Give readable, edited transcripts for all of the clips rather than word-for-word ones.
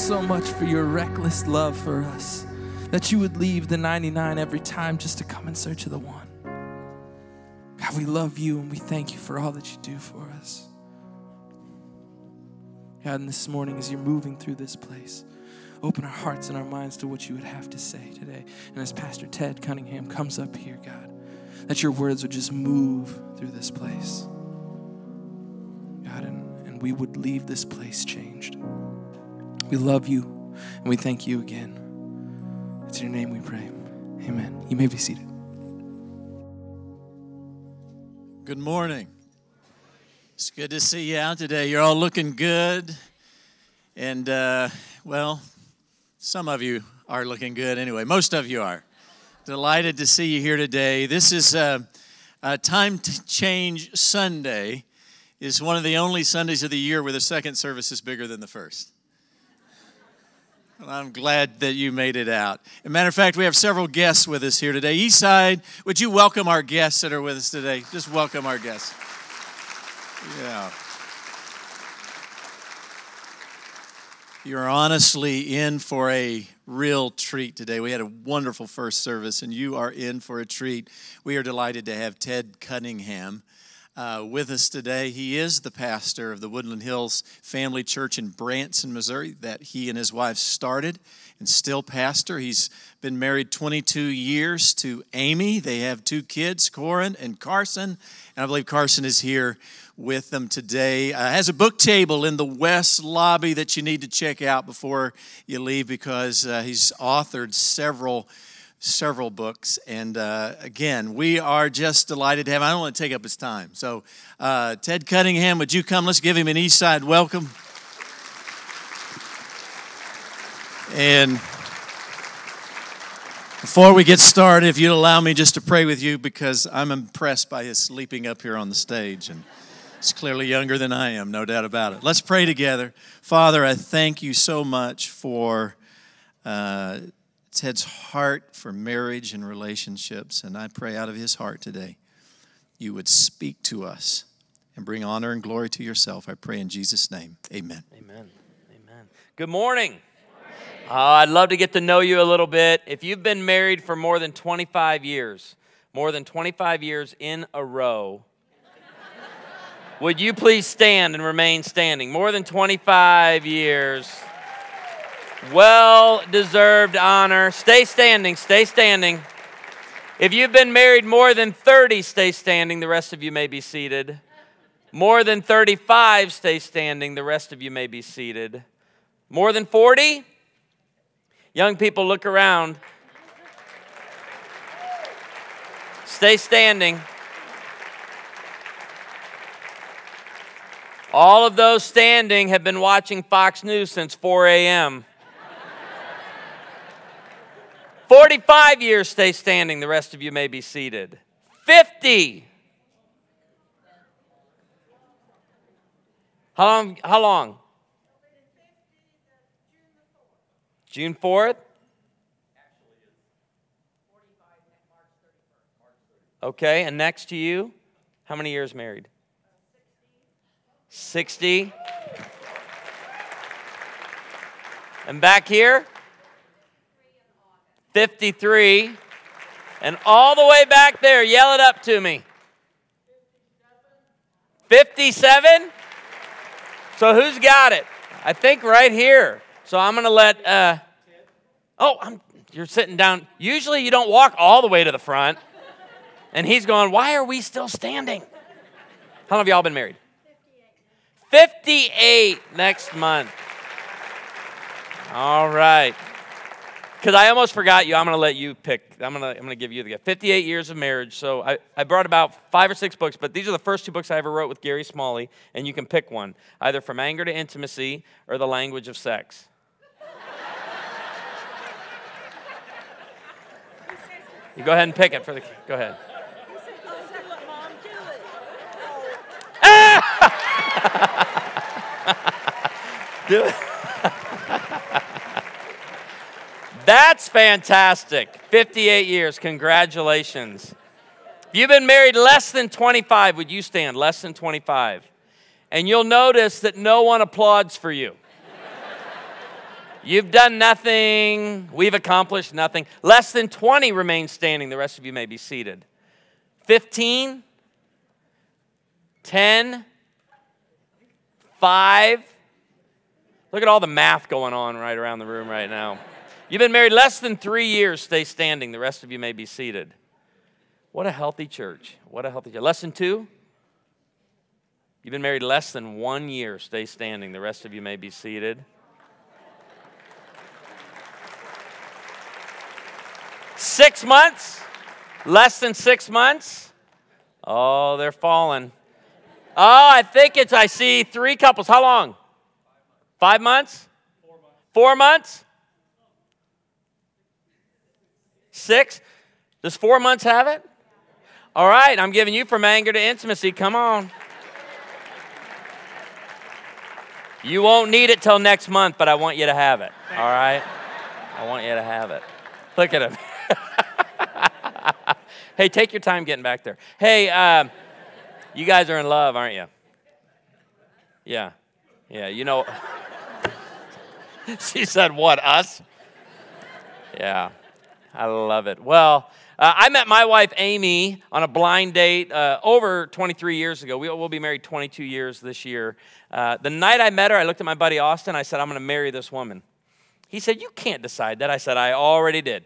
so much for your reckless love for us, that you would leave the 99 every time just to come in search of the one. God, we love you and we thank you for all that you do for us. God, and this morning as you're moving through this place, open our hearts and our minds to what you would have to say today. And as Pastor Ted Cunningham comes up here, God, that your words would just move through this place. God, and we would leave this place changed. We love you and we thank you again. It's in your name we pray. Amen. You may be seated. Good morning. It's good to see you out today. You're all looking good. And, well, some of you are looking good anyway. Most of you are. Delighted to see you here today. This is a Time to Change Sunday. It's one of the only Sundays of the year where the second service is bigger than the first. Well, I'm glad that you made it out. As a matter of fact, we have several guests with us here today. Eastside, would you welcome our guests that are with us today? Just welcome our guests. Yeah. You're honestly in for a real treat today. We had a wonderful first service, and you are in for a treat. We are delighted to have Ted Cunningham with us today. He is the pastor of the Woodland Hills Family Church in Branson, Missouri, that he and his wife started and still pastor. He's been married 22 years to Amy. They have 2 kids, Corin and Carson, and I believe Carson is here with them today. Has a book table in the West lobby that you need to check out before you leave, because he's authored several books. And again, we are just delighted to have him. I don't want to take up his time. So Ted Cunningham, would you come? Let's give him an Eastside welcome. And before we get started, if you'd allow me just to pray with you, because I'm impressed by his leaping up here on the stage. And he's clearly younger than I am, no doubt about it. Let's pray together. Father, I thank you so much for Ted's heart for marriage and relationships, and I pray out of his heart today you would speak to us and bring honor and glory to yourself. I pray in Jesus' name. Amen. Amen. Amen. Good morning. I'd love to get to know you a little bit. If you've been married for more than 25 years in a row, would you please stand and remain standing? More than 25 years. Well-deserved honor. Stay standing, stay standing. If you've been married more than 30, stay standing. The rest of you may be seated. More than 35, stay standing. The rest of you may be seated. More than 40? Young people, look around. Stay standing. All of those standing have been watching Fox News since 4 a.m. 45 years, stay standing. The rest of you may be seated. 50. How long? June 4th? Okay, and next to you, how many years married? 60. And back here? 53. And all the way back there, yell it up to me. 57? So who's got it? I think right here. So I'm going to let, you're sitting down. Usually you don't walk all the way to the front. And he's going, why are we still standing? How long have y'all been married? 58 next month. All right. Because I almost forgot you, I'm going to let you pick. I'm going to give you the gift. 58 years of marriage. So I brought about 5 or 6 books, but these are the first 2 books I ever wrote with Gary Smalley, and you can pick one, either From Anger to Intimacy or The Language of Sex. You go ahead and pick it for the. Go ahead. Do it. That's fantastic. 58 years. Congratulations. If you've been married less than 25, would you stand? Less than 25. And you'll notice that no one applauds for you. You've done nothing. We've accomplished nothing. Less than 20 remain standing. The rest of you may be seated. 15, 10, 5. Look at all the math going on right around the room right now. You've been married less than 3 years. Stay standing. The rest of you may be seated. What a healthy church. What a healthy church. Less than 2. You've been married less than 1 year. Stay standing. The rest of you may be seated. 6 months? Less than 6 months? Oh, they're falling. Oh, I see 3 couples. How long? 5 months? 4 months? 6? Does 4 months have it? All right, I'm giving you from anger to intimacy. Come on. You won't need it till next month, but I want you to have it. All right? I want you to have it. Look at him. Hey, take your time getting back there. Hey, you guys are in love, aren't you? Yeah. Yeah, you know. She said, what, us? Yeah, I love it. Well, I met my wife, Amy, on a blind date over 23 years ago. We'll be married 22 years this year. The night I met her, I looked at my buddy Austin. I said, I'm going to marry this woman. He said, you can't decide that. I said, I already did.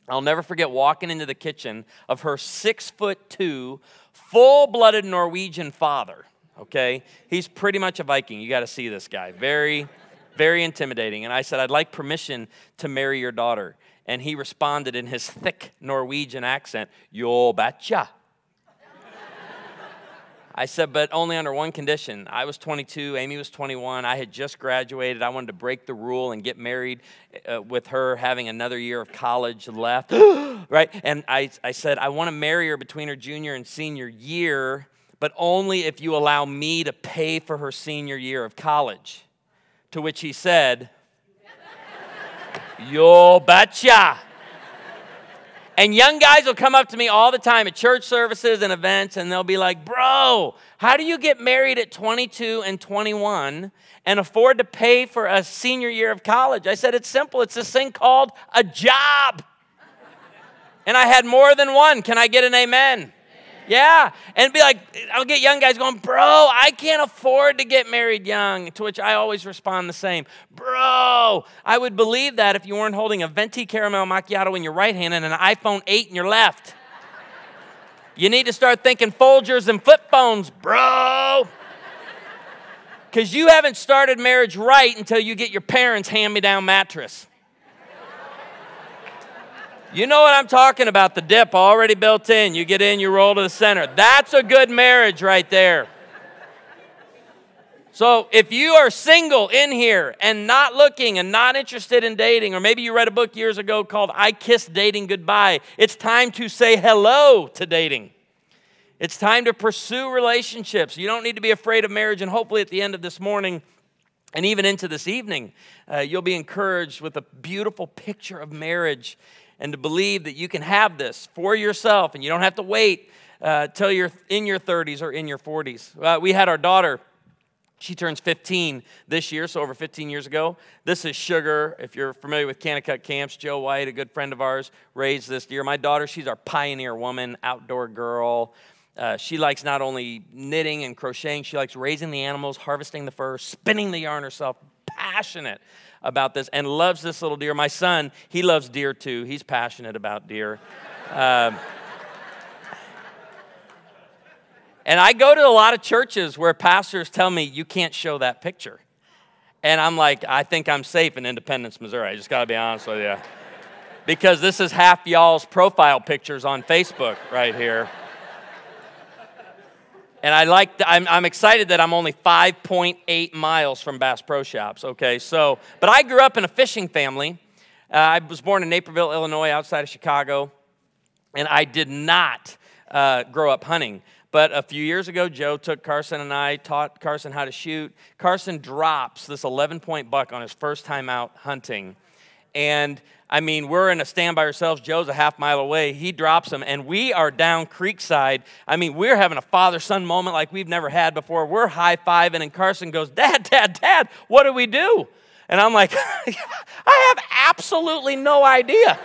I'll never forget walking into the kitchen of her 6'2", full-blooded Norwegian father, okay? He's pretty much a Viking. You got to see this guy. Very, very intimidating. And I said, I'd like permission to marry your daughter. And he responded in his thick Norwegian accent, "Jo betcha." I said, but only under one condition. I was 22, Amy was 21. I had just graduated. I wanted to break the rule and get married with her having another year of college left, right? And I said, I want to marry her between her junior and senior year, but only if you allow me to pay for her senior year of college. To which he said, "Jo betcha." And young guys will come up to me all the time at church services and events, and they'll be like, bro, how do you get married at 22 and 21 and afford to pay for a senior year of college? I said, it's simple. It's this thing called a job. And I had more than one. Can I get an amen? Yeah, and be like, I'll get young guys going, bro, I can't afford to get married young, to which I always respond the same. Bro, I would believe that if you weren't holding a venti caramel macchiato in your right hand and an iPhone 8 in your left. You need to start thinking Folgers and flip phones, bro. Because you haven't started marriage right until you get your parents' hand-me-down mattress. You know what I'm talking about, the dip already built in. You get in, you roll to the center. That's a good marriage right there. So if you are single in here and not looking and not interested in dating, or maybe you read a book years ago called I Kissed Dating Goodbye, it's time to say hello to dating. It's time to pursue relationships. You don't need to be afraid of marriage, and hopefully at the end of this morning and even into this evening, you'll be encouraged with a beautiful picture of marriage, and to believe that you can have this for yourself, and you don't have to wait till you're in your 30s or in your 40s. We had our daughter. She turns 15 this year, so over 15 years ago. This is Sugar. If you're familiar with Kanakuk Camps, Joe White, a good friend of ours, raised this deer. My daughter, she's our pioneer woman, outdoor girl. She likes not only knitting and crocheting, she likes raising the animals, harvesting the fur, spinning the yarn herself, passionate about this, and loves this little deer. My son, he loves deer too. He's passionate about deer. And I go to a lot of churches where pastors tell me, you can't show that picture. And I'm like, I think I'm safe in Independence, Missouri. I just got to be honest with you. Because this is half y'all's profile pictures on Facebook right here. And I'm excited that I'm only 5.8 miles from Bass Pro Shops, okay? So, but I grew up in a fishing family. I was born in Naperville, Illinois, outside of Chicago. And I did not grow up hunting. But a few years ago, Joe took Carson and I, taught Carson how to shoot. Carson drops this 11-point buck on his first time out hunting. And, I mean, we're in a stand by ourselves. Joe's a half mile away. He drops him, and we are down creekside. I mean, we're having a father-son moment like we've never had before. We're high-fiving, and Carson goes, Dad, Dad, Dad, what do we do? And I'm like, I have absolutely no idea.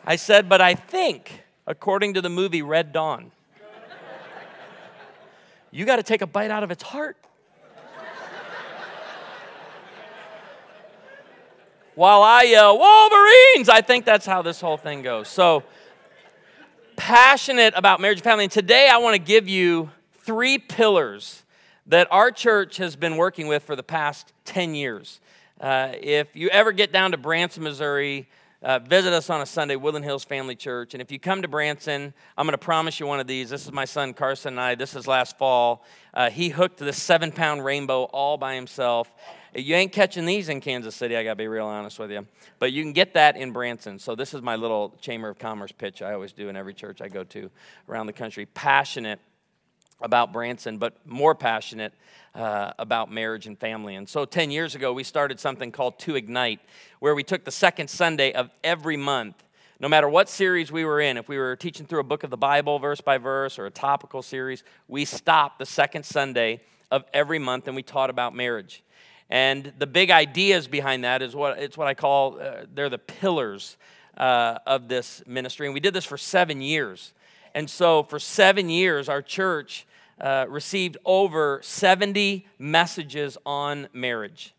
I said, but I think, according to the movie Red Dawn, you got to take a bite out of its heart. While I yell, Wolverines, I think that's how this whole thing goes. So, passionate about marriage and family. And today I want to give you 3 pillars that our church has been working with for the past 10 years. If you ever get down to Branson, Missouri, visit us on a Sunday, Woodland Hills Family Church. And if you come to Branson, I'm going to promise you one of these. This is my son Carson and I. This is last fall. He hooked this 7-pound rainbow all by himself. You ain't catching these in Kansas City, I got to be real honest with you. But you can get that in Branson. So this is my little Chamber of Commerce pitch I always do in every church I go to around the country. Passionate about Branson, but more passionate about marriage and family. And so 10 years ago, we started something called To Ignite, where we took the second Sunday of every month, no matter what series we were in, if we were teaching through a book of the Bible verse by verse or a topical series, we stopped the second Sunday of every month and we taught about marriage. And the big ideas behind that is what I call, they're the pillars of this ministry. And we did this for 7 years. And so for 7 years, our church received over 70 messages on marriage.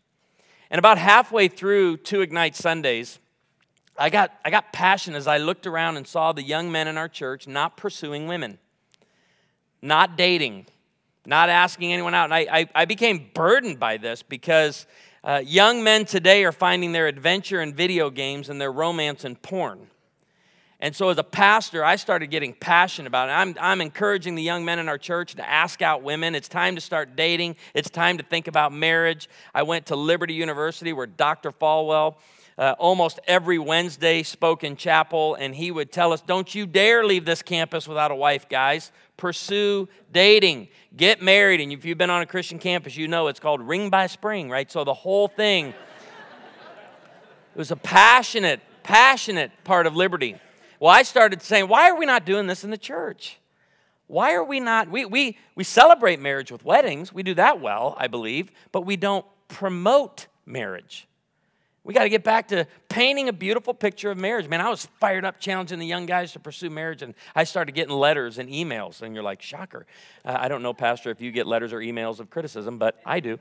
And about halfway through To Ignite Sundays, I got passionate as I looked around and saw the young men in our church not pursuing women, not dating, not asking anyone out. And I became burdened by this because young men today are finding their adventure in video games and their romance in porn. And so as a pastor, I started getting passionate about it. I'm encouraging the young men in our church to ask out women. It's time to start dating. It's time to think about marriage. I went to Liberty University where Dr. Falwell almost every Wednesday spoke in chapel, and he would tell us, don't you dare leave this campus without a wife, guys. Pursue dating. Get married. And if you've been on a Christian campus, you know it's called Ring by Spring, right? So the whole thing, it was a passionate part of Liberty. Well, I started saying, why are we not doing this in the church? Why are we not? We celebrate marriage with weddings. We do that well, I believe, but we don't promote marriage. We got to get back to painting a beautiful picture of marriage. Man, I was fired up challenging the young guys to pursue marriage, and I started getting letters and emails, and you're like, shocker. I don't know, Pastor, if you get letters or emails of criticism, but I do.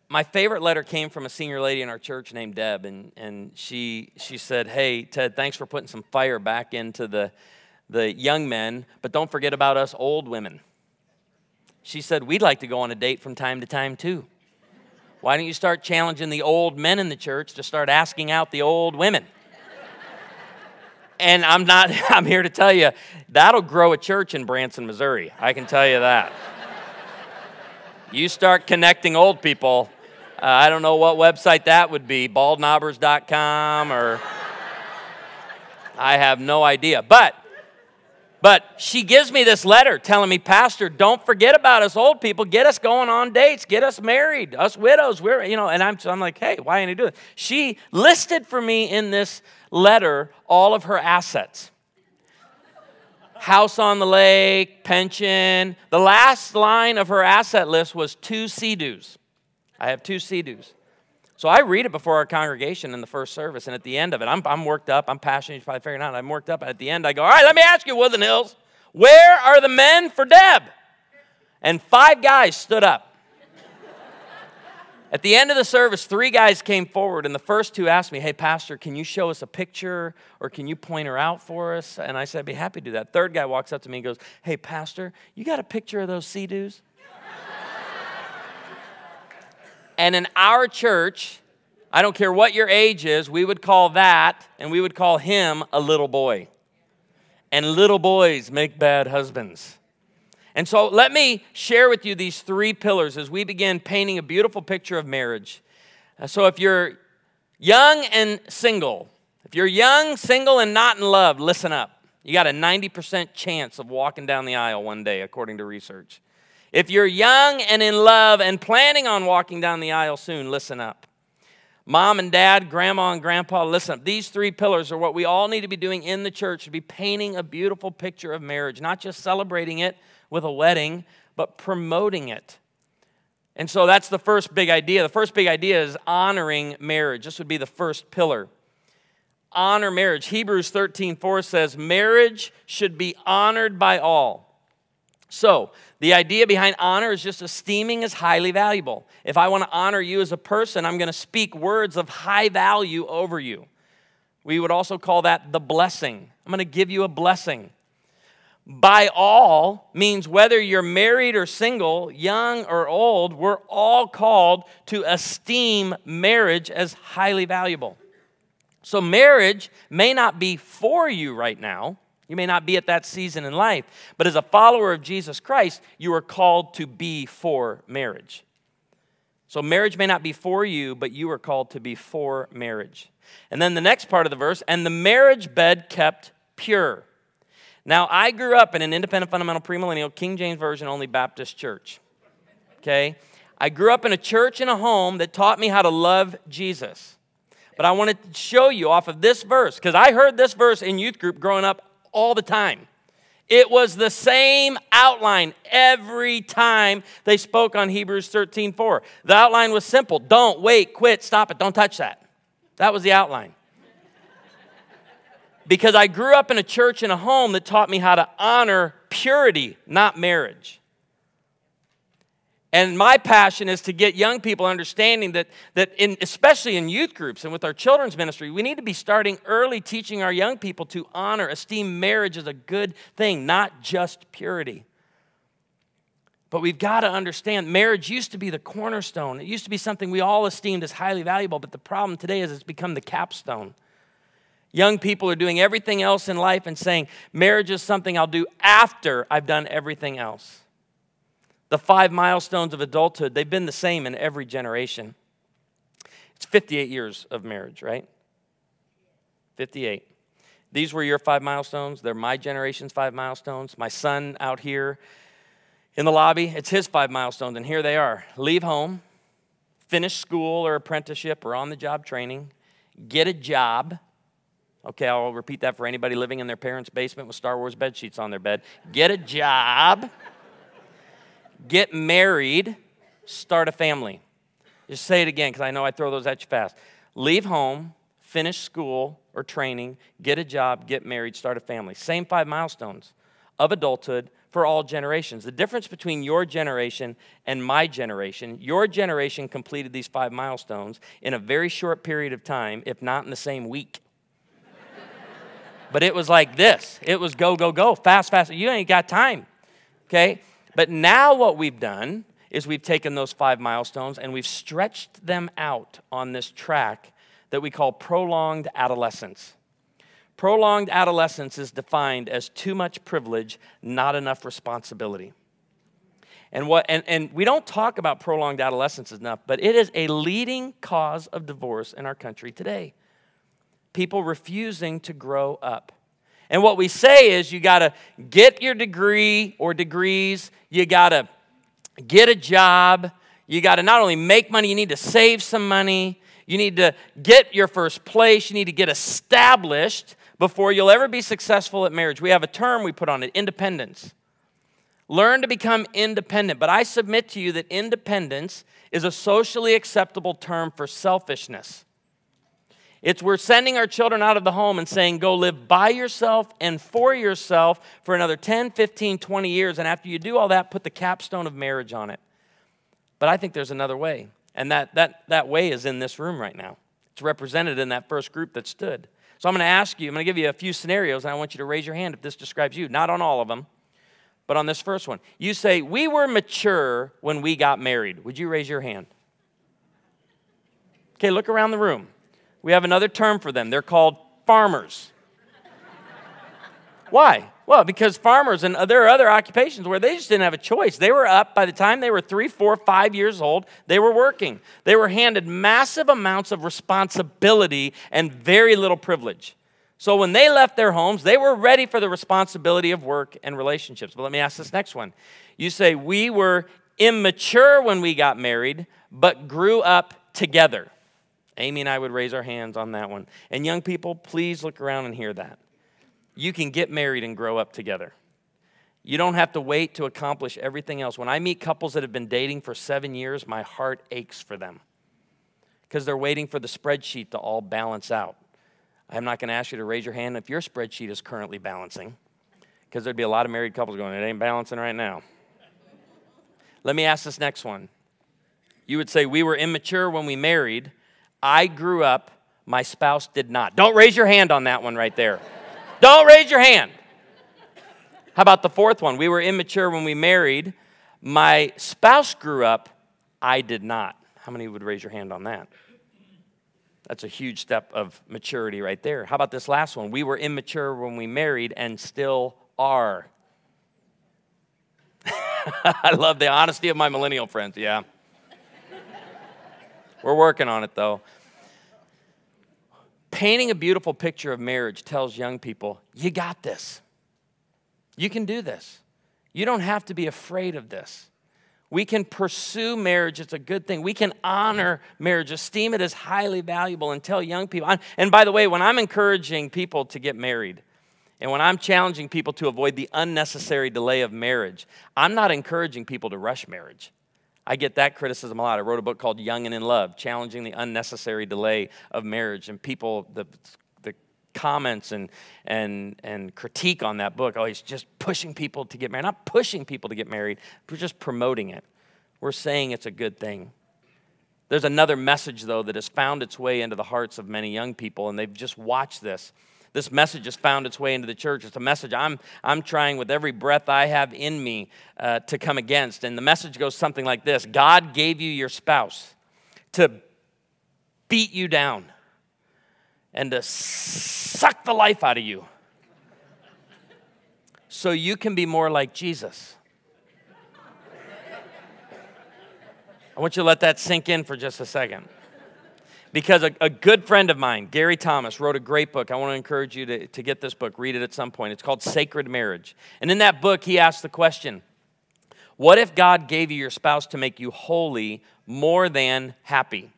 My favorite letter came from a senior lady in our church named Deb, and she said, hey, Ted, thanks for putting some fire back into the young men, but don't forget about us old women. She said, we'd like to go on a date from time to time, too. Why don't you start challenging the old men in the church to start asking out the old women? And I'm here to tell you, that'll grow a church in Branson, Missouri. I can tell you that. You start connecting old people, I don't know what website that would be, baldknobbers.com or I have no idea. But she gives me this letter telling me, Pastor, don't forget about us old people. Get us going on dates. Get us married. Us widows. And I'm like, hey, why didn't you do it? She listed for me in this letter all of her assets. House on the lake, pension. The last line of her asset list was 2 Sea-Doos. I have 2 Sea-Doos. So I read it before our congregation in the first service, and at the end of it, I'm worked up. I'm passionate. You're probably figuring out I'm worked up. And at the end, I go, all right, let me ask you, Woodland Hills, where are the men for Deb? And 5 guys stood up. At the end of the service, 3 guys came forward, and the first 2 asked me, hey, Pastor, can you show us a picture, or can you point her out for us? And I said, I'd be happy to do that. Third guy walks up to me and goes, hey, Pastor, you got a picture of those Sea-Doos? And in our church, I don't care what your age is, we would call that, and we would call him a little boy. And little boys make bad husbands. And so let me share with you these 3 pillars as we begin painting a beautiful picture of marriage. So if you're young and single, if you're young, single, and not in love, listen up. You got a 90% chance of walking down the aisle one day, according to research. If you're young and in love and planning on walking down the aisle soon, listen up. Mom and dad, grandma and grandpa, listen up. These 3 pillars are what we all need to be doing in the church, to be painting a beautiful picture of marriage, not just celebrating it with a wedding, but promoting it. And so that's the first big idea. The first big idea is honoring marriage. This would be the first pillar. Honor marriage. Hebrews 13:4 says, marriage should be honored by all. So the idea behind honor is just esteeming as highly valuable. If I want to honor you as a person, I'm going to speak words of high value over you. We would also call that the blessing. I'm going to give you a blessing. By all means whether you're married or single, young or old, we're all called to esteem marriage as highly valuable. So marriage may not be for you right now. You may not be at that season in life. But as a follower of Jesus Christ, you are called to be for marriage. So marriage may not be for you, but you are called to be for marriage. And then the next part of the verse, and the marriage bed kept pure. Now, I grew up in an independent, fundamental, premillennial, King James Version only Baptist church. Okay? I grew up in a church and a home that taught me how to love Jesus. But I wanted to show you off of this verse, because I heard this verse in youth group growing up all the time. It was the same outline every time they spoke on Hebrews 13:4. The outline was simple. Don't, wait, quit, stop it, don't touch that. That was the outline. Because I grew up in a church and a home that taught me how to honor purity, not marriage. And my passion is to get young people understanding that especially in youth groups and with our children's ministry, we need to be starting early teaching our young people to honor, esteem marriage as a good thing, not just purity. But we've got to understand marriage used to be the cornerstone. It used to be something we all esteemed as highly valuable, but the problem today is it's become the capstone. Young people are doing everything else in life and saying, marriage is something I'll do after I've done everything else. The 5 milestones of adulthood, they've been the same in every generation. It's 58 years of marriage, right? 58. These were your 5 milestones. They're my generation's 5 milestones. My son out here in the lobby, it's his 5 milestones, and here they are. Leave home, finish school or apprenticeship or on-the-job training, get a job. Okay, I'll repeat that for anybody living in their parents' basement with Star Wars bed sheets on their bed. Get a job, get married, start a family. Just say it again because I know I throw those at you fast. Leave home, finish school or training, get a job, get married, start a family. Same 5 milestones of adulthood for all generations. The difference between your generation and my generation, your generation completed these 5 milestones in a very short period of time, if not in the same week. But it was like this. It was go, go, go, fast, fast. You ain't got time, okay? But now what we've done is we've taken those 5 milestones and we've stretched them out on this track that we call prolonged adolescence. Prolonged adolescence is defined as too much privilege, not enough responsibility. And we don't talk about prolonged adolescence enough, but it is a leading cause of divorce in our country today. People refusing to grow up. And what we say is you got to get your degree or degrees, you got to get a job, you got to not only make money, you need to save some money, you need to get your first place, you need to get established before you'll ever be successful at marriage. We have a term we put on it, independence. Learn to become independent. But I submit to you that independence is a socially acceptable term for selfishness. We're sending our children out of the home and saying, go live by yourself and for yourself for another 10, 15, 20 years. And after you do all that, put the capstone of marriage on it. But I think there's another way. And that way is in this room right now. It's represented in that first group that stood. So I'm going to ask you, I'm going to give you a few scenarios, and I want you to raise your hand if this describes you. Not on all of them, but on this first one. You say, we were mature when we got married. Would you raise your hand? Okay, look around the room. We have another term for them. They're called farmers. Why? Well, because farmers, and there are other occupations where they just didn't have a choice. They were up by the time they were 3, 4, 5 years old. They were working. They were handed massive amounts of responsibility and very little privilege. So when they left their homes, they were ready for the responsibility of work and relationships. But let me ask this next one. You say, we were immature when we got married, but grew up together. Amy and I would raise our hands on that one. And young people, please look around and hear that. You can get married and grow up together. You don't have to wait to accomplish everything else. When I meet couples that have been dating for 7 years, my heart aches for them because they're waiting for the spreadsheet to all balance out. I'm not going to ask you to raise your hand if your spreadsheet is currently balancing, because there'd be a lot of married couples going, it ain't balancing right now. Let me ask this next one. You would say, we were immature when we married. I grew up. My spouse did not. Don't raise your hand on that one right there. Don't raise your hand. How about the fourth one? We were immature when we married. My spouse grew up. I did not. How many would raise your hand on that? That's a huge step of maturity right there. How about this last one? We were immature when we married and still are. I love the honesty of my millennial friends, yeah. We're working on it, though. Painting a beautiful picture of marriage tells young people, you got this. You can do this. You don't have to be afraid of this. We can pursue marriage. It's a good thing. We can honor marriage, esteem it as highly valuable, and tell young people. And by the way, when I'm encouraging people to get married, and when I'm challenging people to avoid the unnecessary delay of marriage, I'm not encouraging people to rush marriage. I get that criticism a lot. I wrote a book called Young and in Love, Challenging the Unnecessary Delay of Marriage. And people, the comments and critique on that book, oh, he's just pushing people to get married. Not pushing people to get married. We're just promoting it. We're saying it's a good thing. There's another message, though, that has found its way into the hearts of many young people, and they've just watched this. This message has found its way into the church. It's a message I'm trying with every breath I have in me to come against. And the message goes something like this. God gave you your spouse to beat you down and to suck the life out of you so you can be more like Jesus. I want you to let that sink in for just a second. Because a good friend of mine, Gary Thomas, wrote a great book. I want to encourage you to get this book, read it at some point. It's called Sacred Marriage. And in that book, he asked the question, what if God gave you your spouse to make you holy more than happy?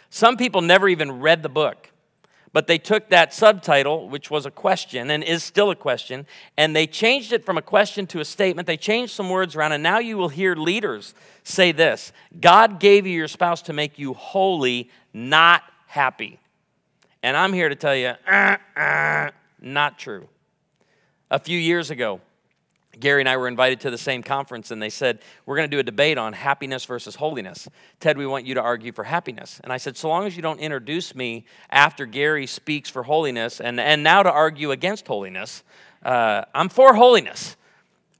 Some people never even read the book, but they took that subtitle, which was a question and is still a question, and they changed it from a question to a statement. They changed some words around, and now you will hear leaders say this: God gave you your spouse to make you holy, not happy. And I'm here to tell you, not true. A few years ago, Gary and I were invited to the same conference, and they said, we're going to do a debate on happiness versus holiness. Ted, we want you to argue for happiness. And I said, so long as you don't introduce me after Gary speaks for holiness and now to argue against holiness, I'm for holiness.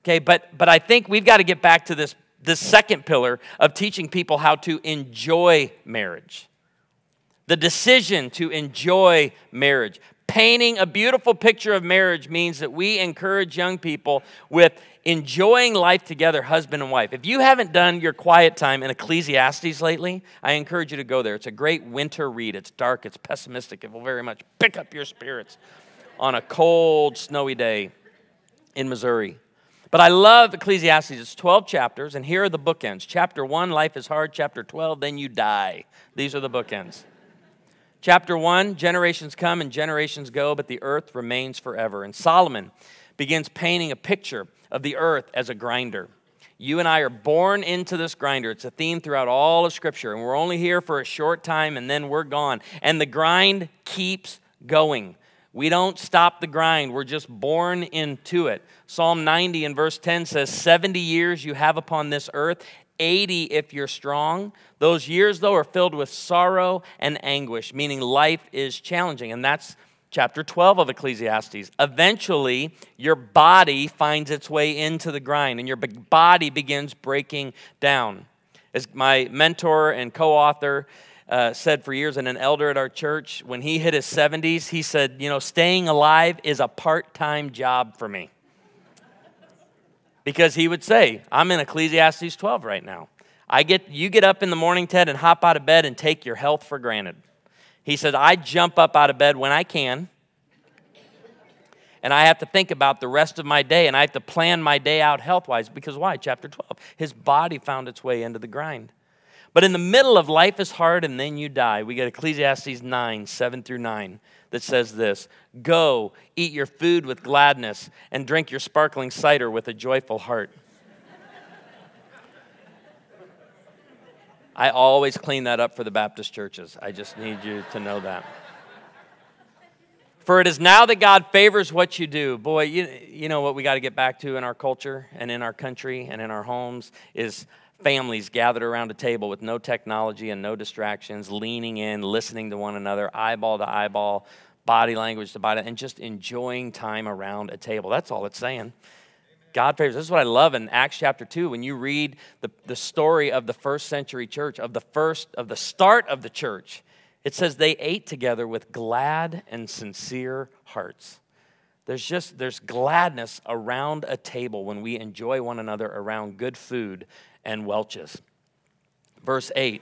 Okay, but I think we've got to get back to this second pillar of teaching people how to enjoy marriage. The decision to enjoy marriage. Painting a beautiful picture of marriage means that we encourage young people with enjoying life together, husband and wife. If you haven't done your quiet time in Ecclesiastes lately, I encourage you to go there. It's a great winter read. It's dark, it's pessimistic. It will very much pick up your spirits on a cold, snowy day in Missouri. But I love Ecclesiastes. It's 12 chapters, and here are the bookends. Chapter 1, life is hard. Chapter 12, then you die. These are the bookends. Chapter 1, generations come and generations go, but the earth remains forever. And Solomon begins painting a picture of the earth as a grinder. You and I are born into this grinder. It's a theme throughout all of Scripture, and we're only here for a short time, and then we're gone. And the grind keeps going. We don't stop the grind. We're just born into it. Psalm 90 and verse 10 says, 70 years you have upon this earth, 80 if you're strong. Those years, though, are filled with sorrow and anguish, meaning life is challenging. And that's chapter 12 of Ecclesiastes. Eventually, your body finds its way into the grind, and your body begins breaking down. As my mentor and co-author said for years, and an elder at our church, when he hit his 70s, he said, staying alive is a part-time job for me. Because he would say, I'm in Ecclesiastes 12 right now. You get up in the morning, Ted, and hop out of bed and take your health for granted. He said, I jump up out of bed when I can, and I have to think about the rest of my day, and I have to plan my day out health-wise. Because why? Chapter 12. His body found its way into the grind. But in the middle of life is hard and then you die. We get Ecclesiastes 9, 7 through 9 that says this: go, eat your food with gladness and drink your sparkling cider with a joyful heart. I always clean that up for the Baptist churches. I just need you to know that. For it is now that God favors what you do. Boy, you know what we got to get back to in our culture and in our country and in our homes is families gathered around a table with no technology and no distractions, leaning in, listening to one another, eyeball to eyeball, body language to body, and just enjoying time around a table. That's all it's saying. God favors. This is what I love in Acts chapter 2. When you read the story of the first century church, of the start of the church, it says they ate together with glad and sincere hearts. There's gladness around a table when we enjoy one another around good food and Welch's. Verse 8.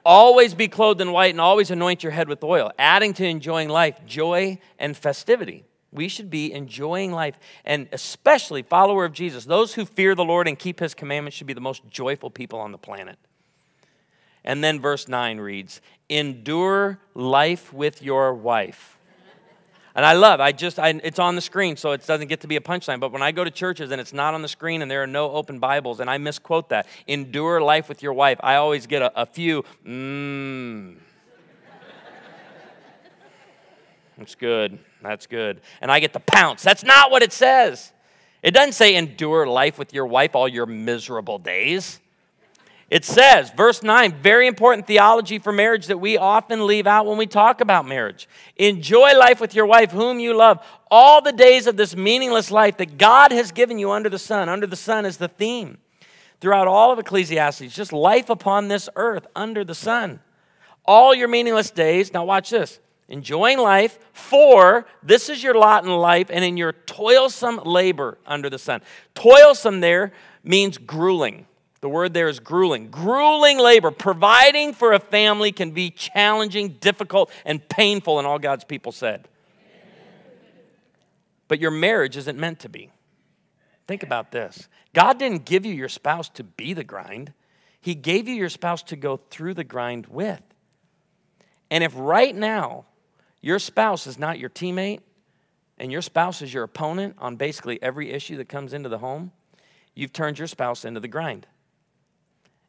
Always be clothed in white and always anoint your head with oil, adding to enjoying life, joy and festivity. We should be enjoying life, and especially follower of Jesus. Those who fear the Lord and keep his commandments should be the most joyful people on the planet. And then verse 9 reads, endure life with your wife. And I love, it's on the screen, so it doesn't get to be a punchline. But when I go to churches and it's not on the screen and there are no open Bibles, and I misquote that, endure life with your wife, I always get a few, That's good, that's good. And I get the pounce. That's not what it says. It doesn't say endure life with your wife all your miserable days. It says, verse 9, very important theology for marriage that we often leave out when we talk about marriage. Enjoy life with your wife, whom you love, all the days of this meaningless life that God has given you under the sun. Under the sun is the theme throughout all of Ecclesiastes, just life upon this earth under the sun. All your meaningless days, now watch this, enjoying life, for this is your lot in life and in your toilsome labor under the sun. Toilsome there means grueling. The word there is grueling. Grueling labor. Providing for a family can be challenging, difficult, and painful, and all God's people said. But your marriage isn't meant to be. Think about this. God didn't give you your spouse to be the grind. He gave you your spouse to go through the grind with. And if right now your spouse is not your teammate and your spouse is your opponent on basically every issue that comes into the home, you've turned your spouse into the grind.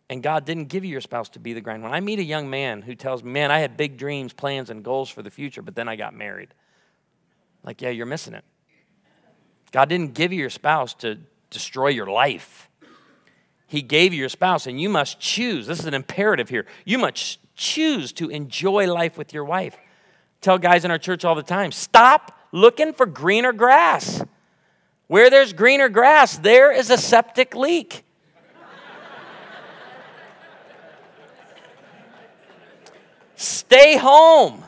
And God didn't give you your spouse to be the grind. When I meet a young man who tells me, man, I had big dreams, plans, and goals for the future, but then I got married. Like, yeah, you're missing it. God didn't give you your spouse to destroy your life. He gave you your spouse, and you must choose. This is an imperative here. You must choose to enjoy life with your wife. I tell guys in our church all the time, stop looking for greener grass. Where there's greener grass, there is a septic leak. Stay home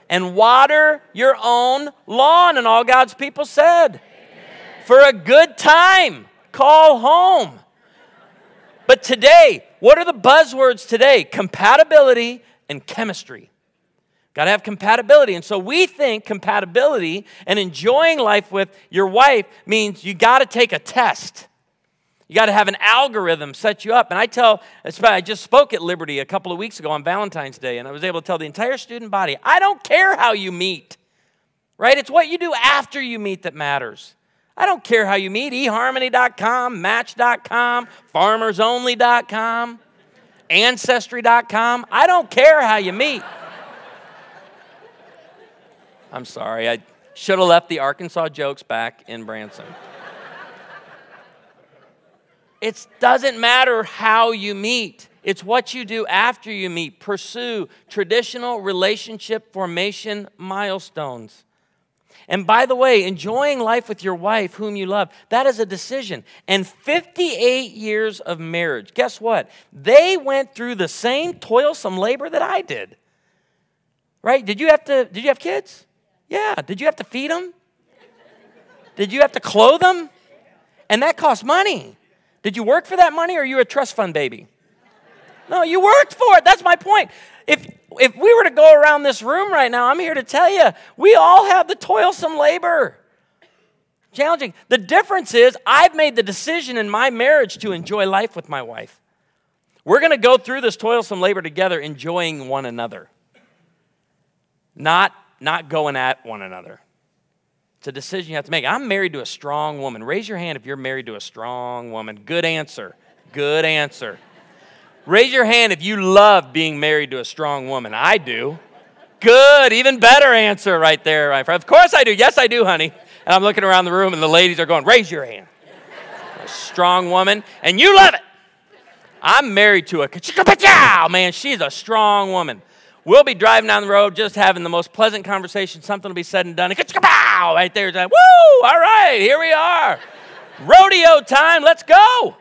and water your own lawn. And all God's people said, amen. For a good time, call home. But today, what are the buzzwords today? Compatibility and chemistry. Got to have compatibility. And so we think compatibility and enjoying life with your wife means you got to take a test. You got to have an algorithm set you up. And I just spoke at Liberty a couple of weeks ago on Valentine's Day, and I was able to tell the entire student body, I don't care how you meet, right? It's what you do after you meet that matters. I don't care how you meet, eHarmony.com, Match.com, FarmersOnly.com, Ancestry.com. I don't care how you meet. I'm sorry, I should have left the Arkansas jokes back in Branson. It doesn't matter how you meet. It's what you do after you meet. Pursue traditional relationship formation milestones. And by the way, enjoying life with your wife, whom you love, that is a decision. And 58 years of marriage, guess what? They went through the same toilsome labor that I did. Right? Did you have kids? Yeah. Did you have to feed them? Did you have to clothe them? And that costs money. Did you work for that money, or are you a trust fund baby? No, you worked for it. That's my point. If we were to go around this room right now, I'm here to tell you, we all have the toilsome labor. Challenging. The difference is I've made the decision in my marriage to enjoy life with my wife. We're going to go through this toilsome labor together, enjoying one another. Not going at one another. It's a decision you have to make. I'm married to a strong woman. Raise your hand if you're married to a strong woman. Good answer. Good answer. Raise your hand if you love being married to a strong woman. I do. Good. Even better answer right there, my friend. Of course I do. Yes, I do, honey. And I'm looking around the room, and the ladies are going, raise your hand. A strong woman, and you love it. I'm married to a ka-chicka-pa-chow. Man, she's a strong woman. We'll be driving down the road just having the most pleasant conversation. Something will be said and done. And ka-chicka-pow! Right there. It's like, woo! All right, here we are. Rodeo time. Let's go.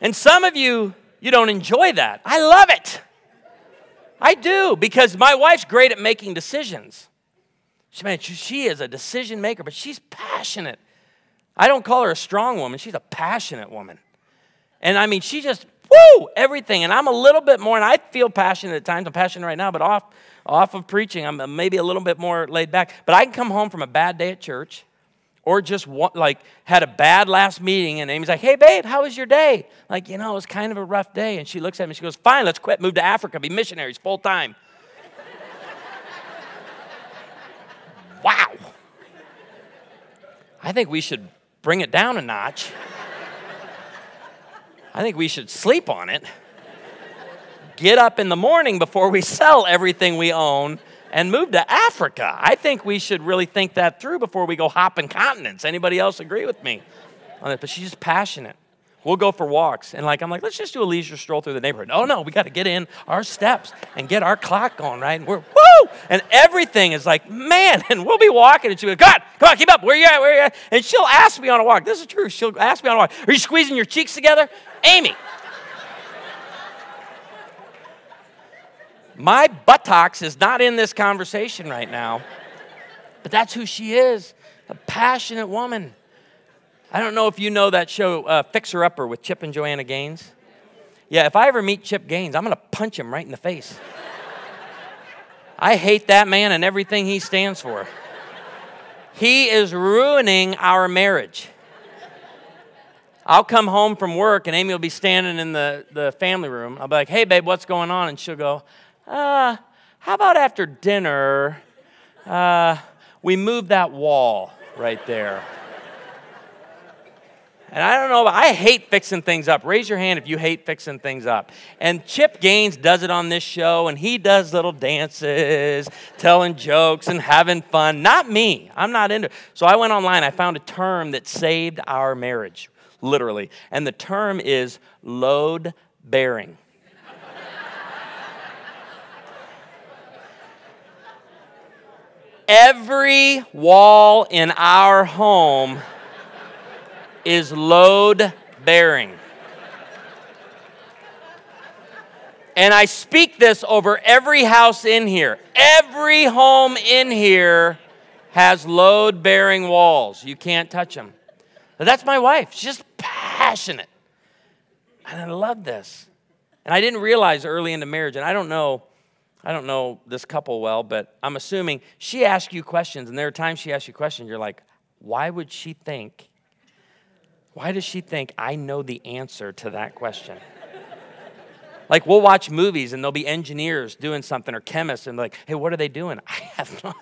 And some of you, you don't enjoy that. I love it. I do, because my wife's great at making decisions. She is a decision maker, but she's passionate. I don't call her a strong woman. She's a passionate woman. And I mean, she just, woo, everything. And I'm a little bit more, and I feel passionate at times. I'm passionate right now, but off of preaching, I'm maybe a little bit more laid back. But I can come home from a bad day at church, or just like had a bad last meeting, and Amy's like, hey, babe, how was your day? Like, it was kind of a rough day. And she looks at me, she goes, fine, let's quit, move to Africa, be missionaries full time. Wow. I think we should bring it down a notch. I think we should sleep on it. Get up in the morning before we sell everything we own and move to Africa. I think we should really think that through before we go hopping continents. Anybody else agree with me on it? But she's just passionate. We'll go for walks. And I'm like, let's just do a leisure stroll through the neighborhood. Oh, no, we got to get in our steps and get our clock going, right? And we're, woo! And everything is like, man, and we'll be walking. And she'll go, come on, keep up. Where you at? Where you at? And she'll ask me on a walk. This is true. She'll ask me on a walk. Are you squeezing your cheeks together? Amy. My buttocks is not in this conversation right now, but that's who she is, a passionate woman. I don't know if you know that show, Fixer Upper with Chip and Joanna Gaines. Yeah, if I ever meet Chip Gaines, I'm going to punch him right in the face. I hate that man and everything he stands for. He is ruining our marriage. I'll come home from work, and Amy will be standing in the family room. I'll be like, hey, babe, what's going on? And she'll go, how about after dinner, we move that wall right there. And I don't know, but I hate fixing things up. Raise your hand if you hate fixing things up. And Chip Gaines does it on this show, and he does little dances, telling jokes and having fun. Not me. I'm not into it. So I went online. I found a term that saved our marriage, literally. And the term is load bearing. Every wall in our home is load bearing. And I speak this over every house in here. Every home in here has load bearing walls. You can't touch them. But that's my wife. She's just passionate. And I love this. And I didn't realize early into marriage, and I don't know this couple well, but I'm assuming she asks you questions, and there are times she asks you questions, you're like, why does she think I know the answer to that question? Like, we'll watch movies, and there'll be engineers doing something, or chemists, and like, hey, what are they doing? I have no...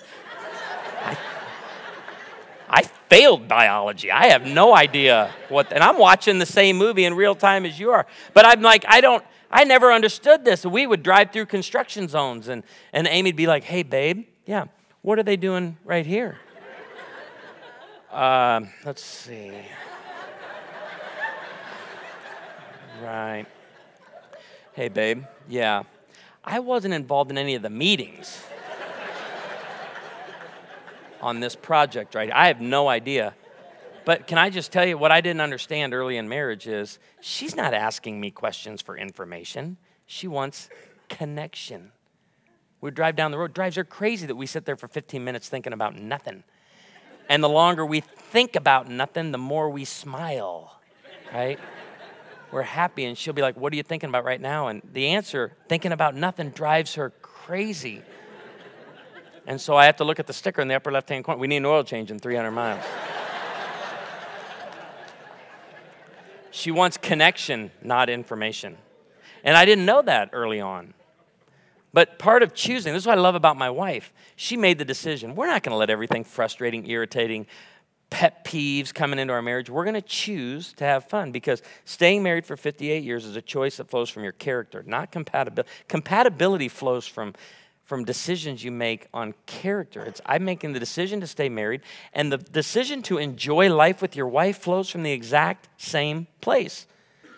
I failed biology. I have no idea what... And I'm watching the same movie in real time as you are. But I'm like, I never understood this. We would drive through construction zones, and Amy'd be like, hey, babe, yeah, what are they doing right here? Let's see. Right. Hey, babe, yeah, I wasn't involved in any of the meetings on this project, right? I have no idea. But can I just tell you what I didn't understand early in marriage is she's not asking me questions for information. She wants connection. We drive down the road. It drives her crazy that we sit there for 15 minutes thinking about nothing. And the longer we think about nothing, the more we smile, right? We're happy, and she'll be like, what are you thinking about right now? And the answer, thinking about nothing, drives her crazy. And so I have to look at the sticker in the upper left-hand corner. We need an oil change in 300 miles. She wants connection, not information. And I didn't know that early on. But part of choosing, this is what I love about my wife. She made the decision. We're not going to let everything frustrating, irritating, pet peeves coming into our marriage. We're going to choose to have fun, because staying married for 58 years is a choice that flows from your character, not compatibility. Compatibility flows from decisions you make on character. I'm making the decision to stay married, and the decision to enjoy life with your wife flows from the exact same place.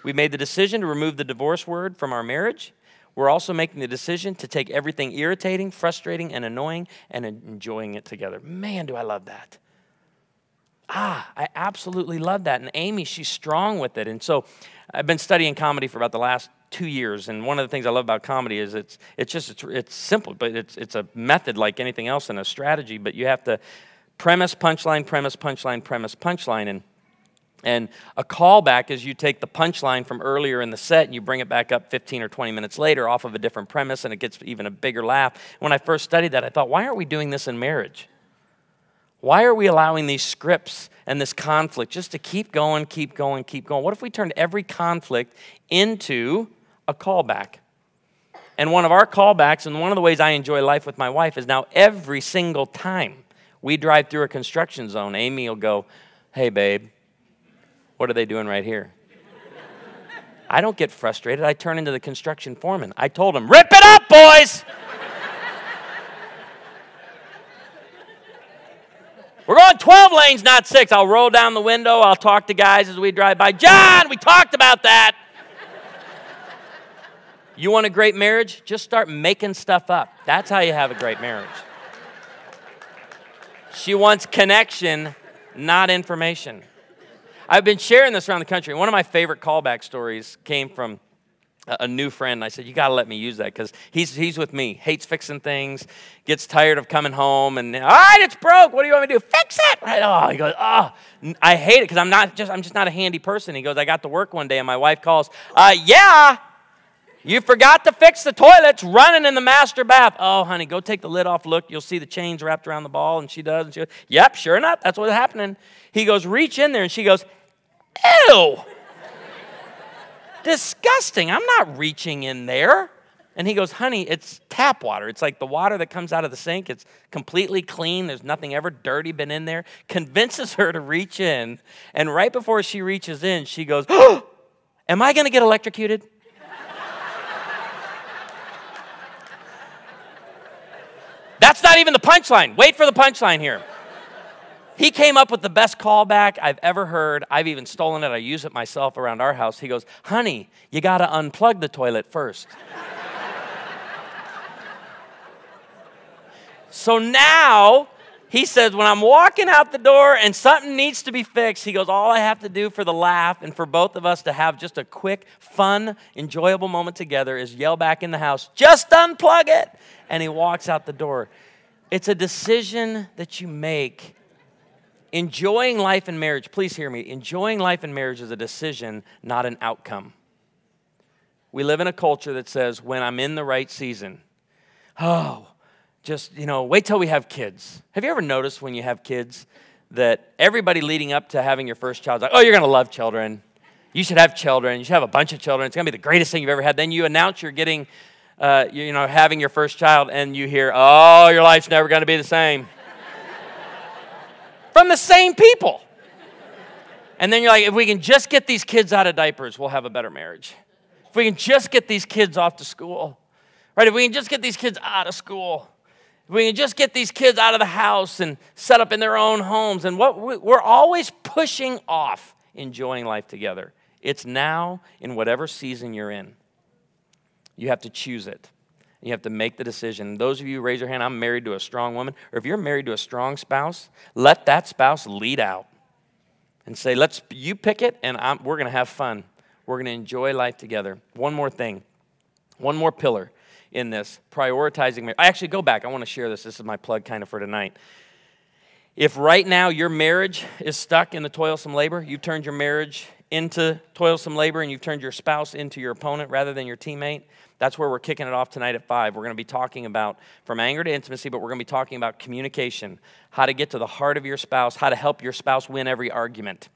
We made the decision to remove the divorce word from our marriage. We're also making the decision to take everything irritating, frustrating, and annoying and enjoying it together. Man, do I love that. I absolutely love that. And Amy, she's strong with it. And so I've been studying comedy for about the last 2 years, and one of the things I love about comedy is it's simple, but it's a method like anything else and a strategy, but you have to premise, punchline, premise, punchline, premise, punchline, and a callback is you take the punchline from earlier in the set and you bring it back up 15 or 20 minutes later off of a different premise, and it gets even a bigger laugh. When I first studied that, I thought, why aren't we doing this in marriage? Why are we allowing these scripts and this conflict just to keep going, keep going, keep going? What if we turned every conflict into a callback? And one of our callbacks, and one of the ways I enjoy life with my wife, is now every single time we drive through a construction zone, Amy will go, hey, babe, what are they doing right here? I don't get frustrated. I turn into the construction foreman. I told him, rip it up, boys! We're going 12 lanes, not 6. I'll roll down the window. I'll talk to guys as we drive by. John, we talked about that. You want a great marriage? Just start making stuff up. That's how you have a great marriage. She wants connection, not information. I've been sharing this around the country. One of my favorite callback stories came from a new friend. I said, you got to let me use that, because he's with me, hates fixing things, gets tired of coming home, and all right, it's broke. What do you want me to do? Fix it. Right? Oh, he goes, oh, I hate it because I'm just not a handy person. He goes, I got to work one day and my wife calls, yeah, you forgot to fix the toilets running in the master bath. Oh, honey, go take the lid off. Look, you'll see the chains wrapped around the ball. And she does. And she goes, yep, sure enough, that's what's happening. He goes, reach in there, and she goes, ew. Disgusting. I'm not reaching in there. And he goes, honey, it's tap water. It's like the water that comes out of the sink. It's completely clean. There's nothing ever dirty been in there. Convinces her to reach in. And right before she reaches in, she goes, oh, am I going to get electrocuted? That's not even the punchline. Wait for the punchline here. He came up with the best callback I've ever heard. I've even stolen it. I use it myself around our house. He goes, honey, you got to unplug the toilet first. So now, he says, when I'm walking out the door and something needs to be fixed, he goes, all I have to do for the laugh and for both of us to have just a quick, fun, enjoyable moment together is yell back in the house, just unplug it. And he walks out the door. It's a decision that you make. Enjoying life in marriage, please hear me. Enjoying life in marriage is a decision, not an outcome. We live in a culture that says, when I'm in the right season, just, wait till we have kids. Have you ever noticed when you have kids that everybody leading up to having your first child is like, oh, you're going to love children. You should have children. You should have a bunch of children. It's going to be the greatest thing you've ever had. Then you announce you're getting, having your first child, and you hear, oh, your life's never going to be the same. From the same people. And then you're like, if we can just get these kids out of diapers, we'll have a better marriage. If we can just get these kids off to school, right? If we can just get these kids out of school, if we can just get these kids out of the house and set up in their own homes. And we're always pushing off enjoying life together. It's now in whatever season you're in. You have to choose it. You have to make the decision. Those of you who raise your hand, I'm married to a strong woman, or if you're married to a strong spouse, let that spouse lead out and say, you pick it, and we're going to have fun. We're going to enjoy life together. One more thing, one more pillar in this, prioritizing marriage. Actually, go back. I want to share this. This is my plug kind of for tonight. If right now your marriage is stuck in the toilsome labor, you've turned your marriage into toilsome labor, and you've turned your spouse into your opponent rather than your teammate, that's where we're kicking it off tonight at 5. We're going to be talking about from anger to intimacy, but we're going to be talking about communication, how to get to the heart of your spouse, how to help your spouse win every argument.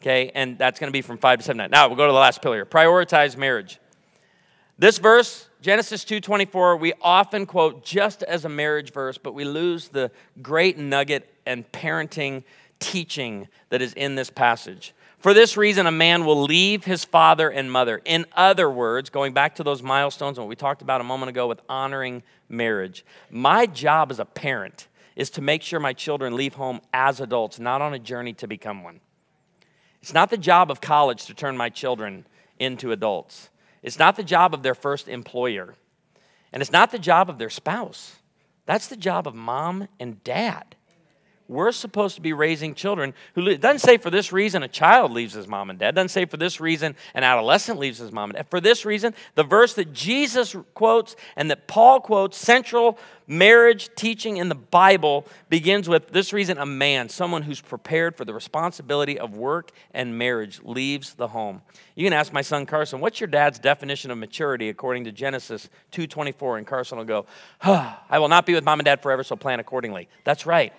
Okay, and that's going to be from 5 to 7. Now, we'll go to the last pillar here. Prioritize marriage. This verse, Genesis 2:24, we often quote just as a marriage verse, but we lose the great nugget and parenting teaching that is in this passage. For this reason, a man will leave his father and mother. In other words, going back to those milestones, what we talked about a moment ago with honoring marriage, my job as a parent is to make sure my children leave home as adults, not on a journey to become one. It's not the job of college to turn my children into adults. It's not the job of their first employer. And it's not the job of their spouse. That's the job of mom and dad. We're supposed to be raising children who, it doesn't say for this reason a child leaves his mom and dad. It doesn't say for this reason an adolescent leaves his mom and dad. For this reason, the verse that Jesus quotes and that Paul quotes, central marriage teaching in the Bible, begins with this reason a man, someone who's prepared for the responsibility of work and marriage, leaves the home. You can ask my son Carson, what's your dad's definition of maturity according to Genesis 2:24? And Carson will go, I will not be with mom and dad forever, so plan accordingly. That's right.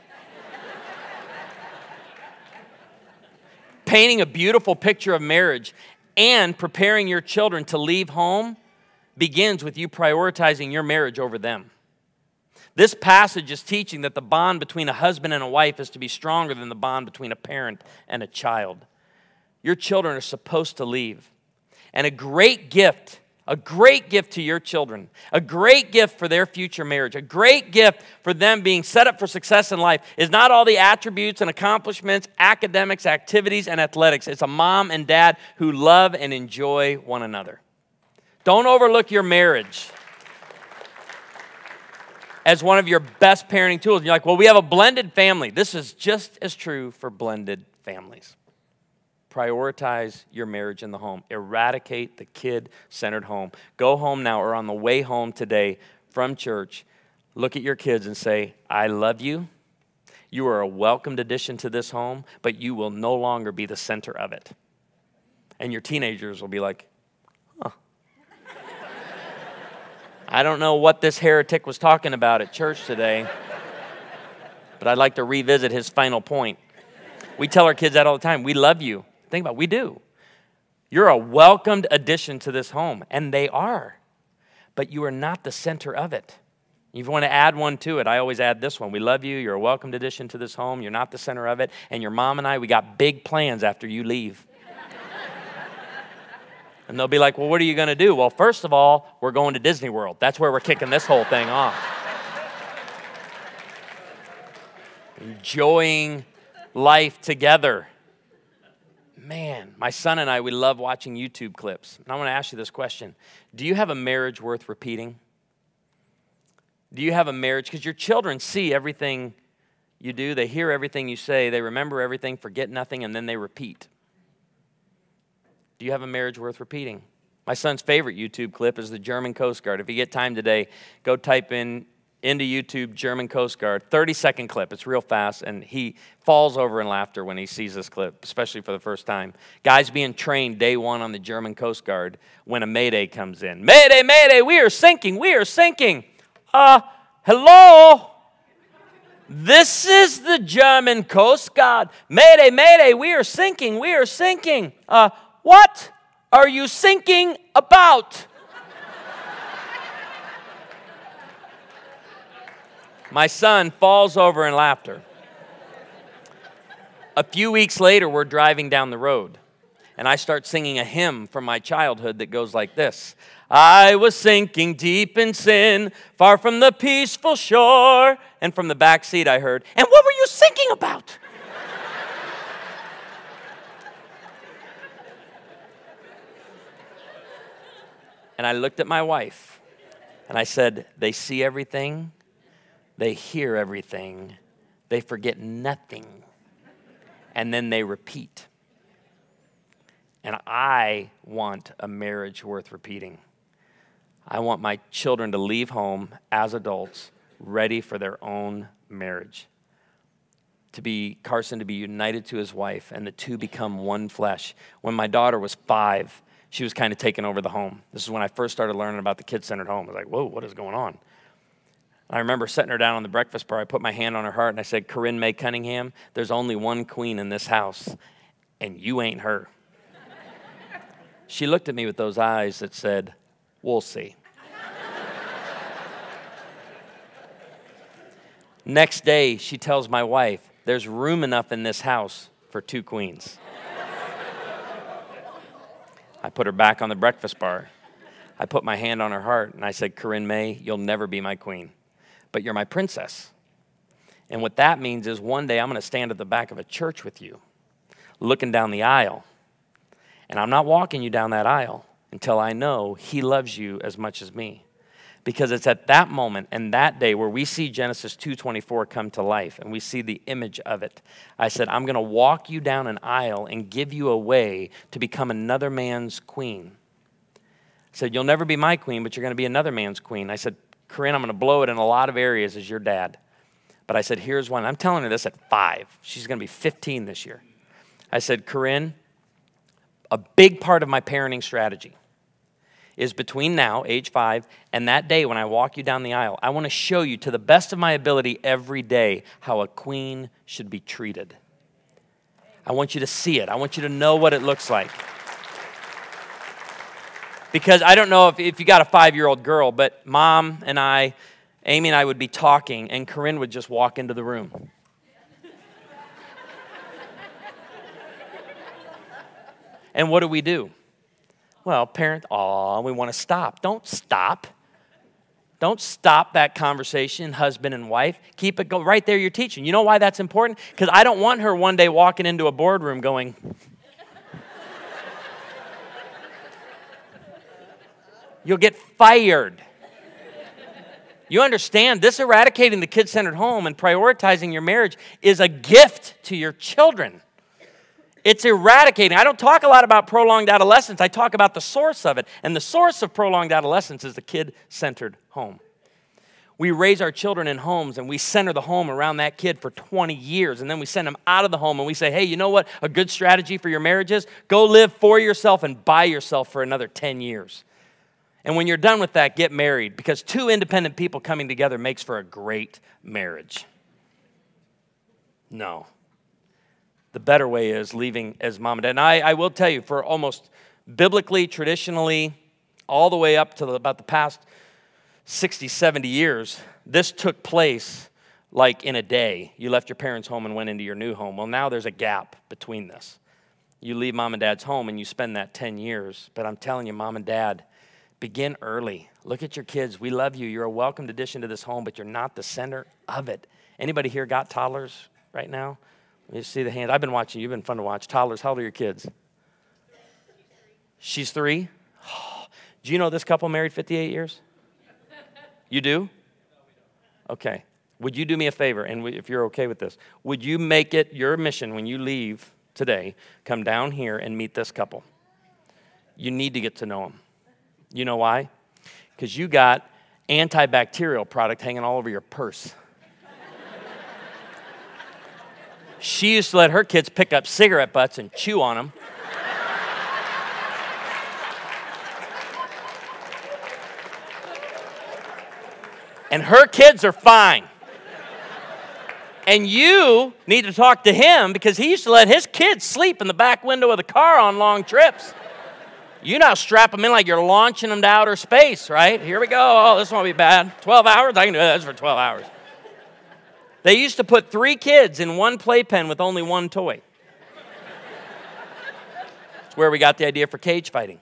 Painting a beautiful picture of marriage and preparing your children to leave home begins with you prioritizing your marriage over them. This passage is teaching that the bond between a husband and a wife is to be stronger than the bond between a parent and a child. Your children are supposed to leave. And a great gift to your children, a great gift for their future marriage, a great gift for them being set up for success in life is not all the attributes and accomplishments, academics, activities, and athletics. It's a mom and dad who love and enjoy one another. Don't overlook your marriage as one of your best parenting tools. And you're like, well, we have a blended family. This is just as true for blended families. Prioritize your marriage in the home. Eradicate the kid-centered home. Go home now or on the way home today from church, look at your kids and say, I love you. You are a welcomed addition to this home, but you will no longer be the center of it. And your teenagers will be like, I don't know what this heretic was talking about at church today, but I'd like to revisit his final point. We tell our kids that all the time. We love you. Think about it. We do. You're a welcomed addition to this home, and they are, but you are not the center of it. If you want to add one to it, I always add this one. We love you. You're a welcomed addition to this home. You're not the center of it. And your mom and I, we got big plans after you leave. And they'll be like, well, what are you going to do? Well, first of all, we're going to Disney World. That's where we're kicking this whole thing off. Enjoying life together. Man, my son and I, we love watching YouTube clips. And I want to ask you this question. Do you have a marriage worth repeating? Do you have a marriage? Because your children see everything you do. They hear everything you say. They remember everything, forget nothing, and then they repeat. Do you have a marriage worth repeating? My son's favorite YouTube clip is the German Coast Guard. If you get time today, go type into YouTube German Coast Guard, 30-second clip. It's real fast, and he falls over in laughter when he sees this clip, especially for the first time. Guys being trained day one on the German Coast Guard when a mayday comes in. Mayday, mayday, we are sinking, we are sinking. Hello? This is the German Coast Guard. Mayday, mayday, we are sinking, we are sinking. What are you sinking about? My son falls over in laughter. A few weeks later, we're driving down the road, and I start singing a hymn from my childhood that goes like this. I was sinking deep in sin, far from the peaceful shore. And from the back seat I heard, and what were you sinking about? And I looked at my wife, and I said, they see everything. They hear everything, they forget nothing, and then they repeat. And I want a marriage worth repeating. I want my children to leave home as adults, ready for their own marriage. Carson to be united to his wife, and the two become one flesh. When my daughter was 5, she was kind of taking over the home. This is when I first started learning about the kid-centered home. I was like, whoa, what is going on? I remember setting her down on the breakfast bar. I put my hand on her heart and I said, Corinne May Cunningham, there's only one queen in this house, and you ain't her. She looked at me with those eyes that said, we'll see. Next day, she tells my wife, there's room enough in this house for 2 queens. I put her back on the breakfast bar. I put my hand on her heart, and I said, Corinne May, you'll never be my queen, but you're my princess. And what that means is one day I'm going to stand at the back of a church with you, looking down the aisle. And I'm not walking you down that aisle until I know he loves you as much as me. Because it's at that moment and that day where we see Genesis 2:24 come to life and we see the image of it. I said, I'm going to walk you down an aisle and give you a way to become another man's queen. I said, you'll never be my queen, but you're going to be another man's queen. I said, Corinne, I'm going to blow it in a lot of areas as your dad. But I said, here's one. I'm telling her this at 5. She's going to be 15 this year. I said, Corinne, a big part of my parenting strategy is between now, age 5, and that day when I walk you down the aisle. I want to show you to the best of my ability every day how a queen should be treated. I want you to see it. I want you to know what it looks like. Because I don't know if you got a 5-year-old girl, but Mom and I, Amy and I would be talking, and Corinne would just walk into the room. And what do? Well, parent, we want to stop. Don't stop. Don't stop that conversation, husband and wife. Keep it go right there you're teaching. You know why that's important? Because I don't want her one day walking into a boardroom going, you'll get fired. You understand, this eradicating the kid-centered home and prioritizing your marriage is a gift to your children. It's eradicating. I don't talk a lot about prolonged adolescence. I talk about the source of it. And the source of prolonged adolescence is the kid-centered home. We raise our children in homes and we center the home around that kid for 20 years. And then we send them out of the home and we say, hey, you know what a good strategy for your marriage is? Go live for yourself and by yourself for another 10 years. And when you're done with that, get married. Because 2 independent people coming together makes for a great marriage. No. The better way is leaving as mom and dad. And I will tell you, for almost biblically, traditionally, all the way up to about the past 60, 70 years, this took place like in a day. You left your parents' home and went into your new home. Well, now there's a gap between this. You leave mom and dad's home and you spend that 10 years. But I'm telling you, mom and dad, begin early. Look at your kids. We love you. You're a welcomed addition to this home, but you're not the center of it. Anybody here got toddlers right now? You see the hand. I've been watching. You've been fun to watch. Toddlers, how old are your kids? She's 3? Oh, do you know this couple married 58 years? You do? Okay. Would you do me a favor, and if you're okay with this, would you make it your mission when you leave today, come down here and meet this couple? You need to get to know them. You know why? Because you got antibacterial product hanging all over your purse. She used to let her kids pick up cigarette butts and chew on them. And her kids are fine. And you need to talk to him because he used to let his kids sleep in the back window of the car on long trips. You now strap them in like you're launching them to outer space, right? Here we go. Oh, this won't be bad. 12 hours? I can do this for 12 hours. They used to put 3 kids in one playpen with only 1 toy. That's where we got the idea for cage fighting.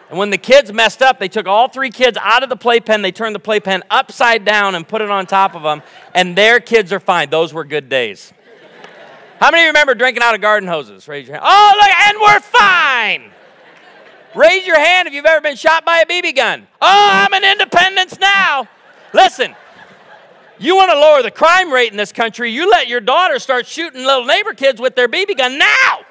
And when the kids messed up, they took all 3 kids out of the playpen, they turned the playpen upside down and put it on top of them, and their kids are fine. Those were good days. How many of you remember drinking out of garden hoses? Raise your hand. Oh, look, and we're fine. Raise your hand if you've ever been shot by a BB gun. Oh, I'm in Independence now. Listen. You want to lower the crime rate in this country, you let your daughter start shooting little neighbor kids with their BB gun now.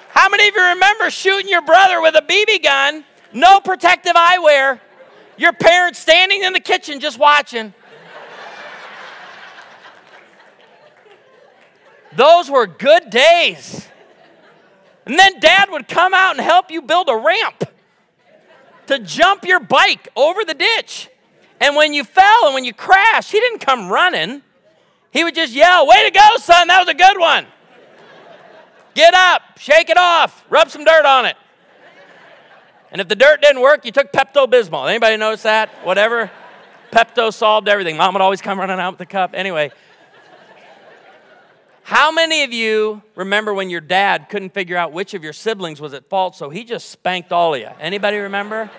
How many of you remember shooting your brother with a BB gun, no protective eyewear, your parents standing in the kitchen just watching? Those were good days. And then Dad would come out and help you build a ramp to jump your bike over the ditch. And when you fell and when you crashed, he didn't come running. He would just yell, way to go, son, that was a good one. Get up, shake it off, rub some dirt on it. And if the dirt didn't work, you took Pepto-Bismol. Anybody notice that? Whatever. Pepto solved everything. Mom would always come running out with the cup. Anyway. How many of you remember when your dad couldn't figure out which of your siblings was at fault, so he just spanked all of you? Anybody remember?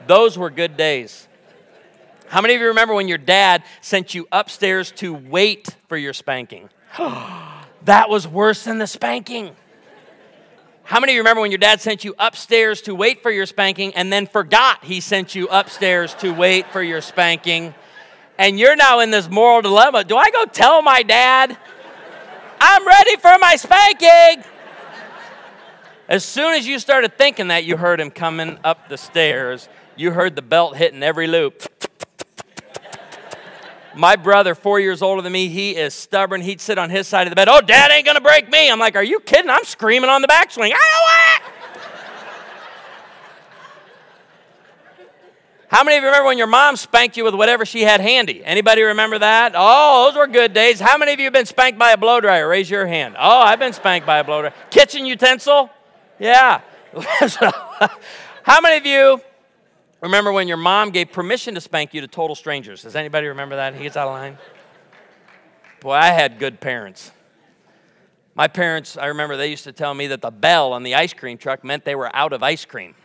Those were good days. How many of you remember when your dad sent you upstairs to wait for your spanking? That was worse than the spanking. How many of you remember when your dad sent you upstairs to wait for your spanking and then forgot he sent you upstairs to wait for your spanking? And you're now in this moral dilemma. Do I go tell my dad, I'm ready for my spanking? As soon as you started thinking that, you heard him coming up the stairs. You heard the belt hitting every loop. My brother, 4 years older than me, he is stubborn. He'd sit on his side of the bed. Oh, Dad ain't going to break me. I'm like, are you kidding? I'm screaming on the backswing. How many of you remember when your mom spanked you with whatever she had handy? Anybody remember that? Oh, those were good days. How many of you have been spanked by a blow dryer? Raise your hand. Oh, I've been spanked by a blow dryer. Kitchen utensil? Yeah. How many of you remember when your mom gave permission to spank you to total strangers? Does anybody remember that? He gets out of line. Boy, I had good parents. My parents, I remember they used to tell me that the bell on the ice cream truck meant they were out of ice cream.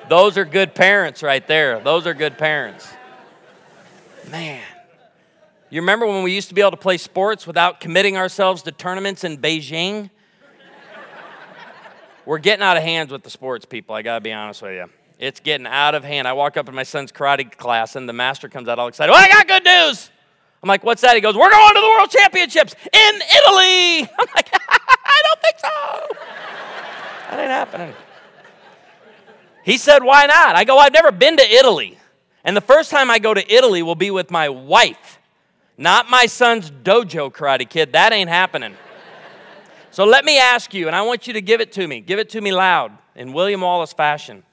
Those are good parents right there. Those are good parents. Man. You remember when we used to be able to play sports without committing ourselves to tournaments in Beijing? We're getting out of hands with the sports, people. I got to be honest with you. It's getting out of hand. I walk up in my son's karate class, and the master comes out all excited. Well, I got good news. I'm like, what's that? He goes, we're going to the World Championships in Italy. I'm like, I don't think so. That ain't happening. He said, why not? I go, I've never been to Italy. And the first time I go to Italy will be with my wife, not my son's dojo karate kid. That ain't happening. So let me ask you, and I want you to give it to me. Give it to me loud in William Wallace fashion.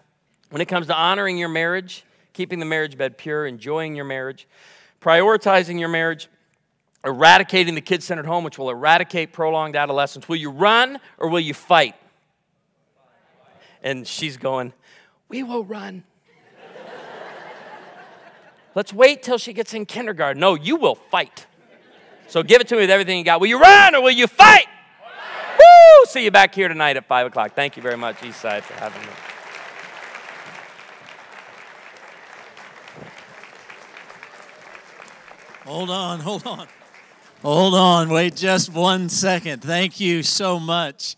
When it comes to honoring your marriage, keeping the marriage bed pure, enjoying your marriage, prioritizing your marriage, eradicating the kid-centered home, which will eradicate prolonged adolescence, will you run or will you fight? And she's going, we will run. Let's wait till she gets in kindergarten. No, you will fight. So give it to me with everything you got. Will you run or will you fight? Woo! See you back here tonight at 5 o'clock. Thank you very much, Eastside, for having me. Hold on. Wait just 1 second. Thank you so much,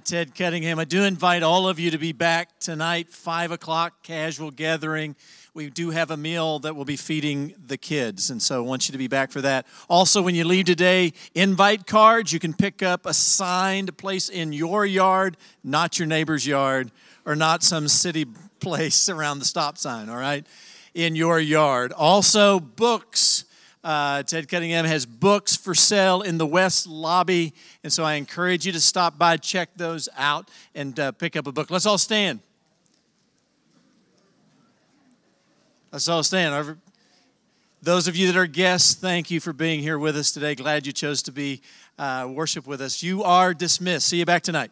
Ted Cunningham. I do invite all of you to be back tonight, 5 o'clock, casual gathering. We do have a meal that we'll be feeding the kids, and so I want you to be back for that. Also, when you leave today, invite cards. You can pick up a signed place in your yard, not your neighbor's yard, or not some city place around the stop sign, all right, in your yard. Also, books. Ted Cunningham has books for sale in the West Lobby, and so I encourage you to stop by, check those out, and pick up a book. Let's all stand. Let's all stand. Those of you that are guests, thank you for being here with us today. Glad you chose to be worship with us. You are dismissed. See you back tonight.